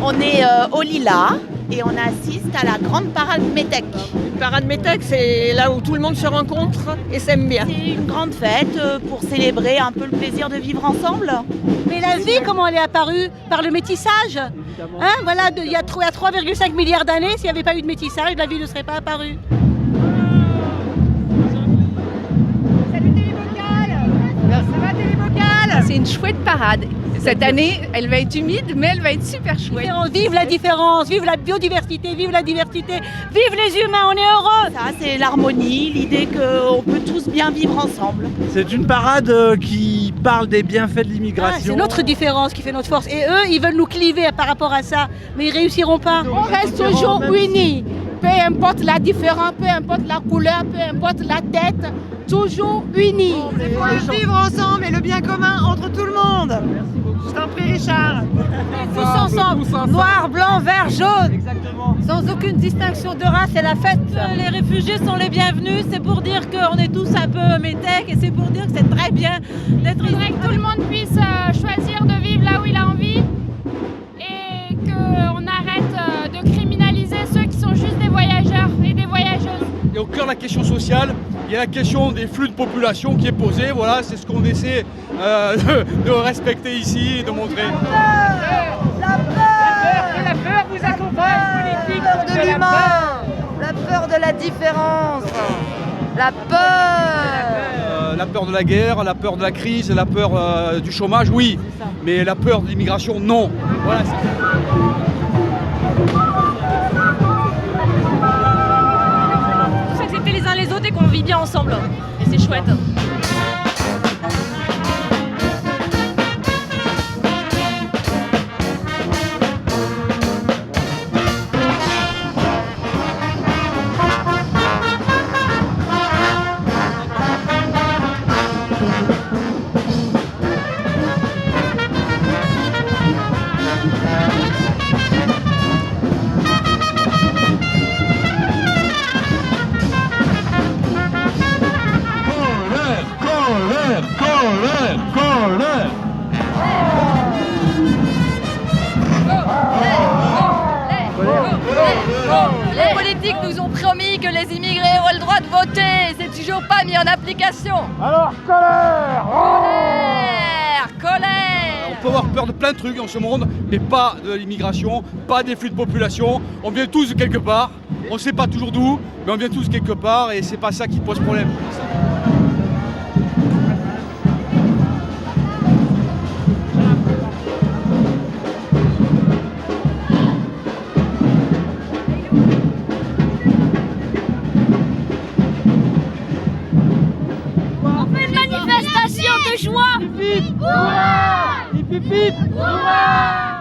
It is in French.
On est au Lila et on assiste à la grande parade Métèque. Une parade Métèque, c'est là où tout le monde se rencontre et s'aime bien. C'est une grande fête pour célébrer un peu le plaisir de vivre ensemble. Mais la vie, comment elle est apparue? Par le métissage. Hein, voilà, il y a 3,5 milliards d'années, s'il n'y avait pas eu de métissage, la vie ne serait pas apparue. Salut Télévocal. Ça va Télévocal? C'est une chouette parade. Cette année, elle va être humide, mais elle va être super chouette. Vive la différence, vive la biodiversité, vive la diversité, vive les humains, on est heureux. Ça, c'est l'harmonie, l'idée qu'on peut tous bien vivre ensemble. C'est une parade qui parle des bienfaits de l'immigration. C'est notre différence qui fait notre force. Et eux, ils veulent nous cliver par rapport à ça, mais ils réussiront pas. On reste toujours unis, peu importe la différence, peu importe la couleur, peu importe la tête, toujours unis. Il faut le vivre ensemble et le bien commun entre tout le monde. Je t'en prie Richard. Tous ensemble, noir, blanc, vert, jaune. Exactement. Sans aucune distinction de race, c'est la fête. Les réfugiés sont les bienvenus, c'est pour dire qu'on est tous un peu métèques et c'est pour dire que c'est très bien d'être Il faudrait que tout le monde puisse choisir de vivre là où il a envie et qu'on arrête de criminaliser ceux qui sont juste des voyageurs et des voyageuses. Et au cœur de la question sociale, il y a la question des flux de population qui est posée. Voilà, c'est ce qu'on essaie de respecter ici et de montrer. La peur vous accompagne, politique. La peur de l'humain, la peur de la différence, la peur. La peur de la guerre, la peur de la crise, la peur du chômage, oui. Mais la peur de l'immigration, non. Voilà, s'accepter les uns les autres et qu'on vit bien ensemble. Et c'est chouette. Les politiques nous ont promis que les immigrés auraient le droit de voter. C'est toujours pas mis en application. alors, colère! Colère. On peut avoir peur de plein de trucs dans ce monde, mais pas de l'immigration, pas des flux de population. On vient tous de quelque part. On ne sait pas toujours d'où, mais on vient tous de quelque part et c'est pas ça qui pose problème. Manifestation de joie. Hip hip hip! Hurrah!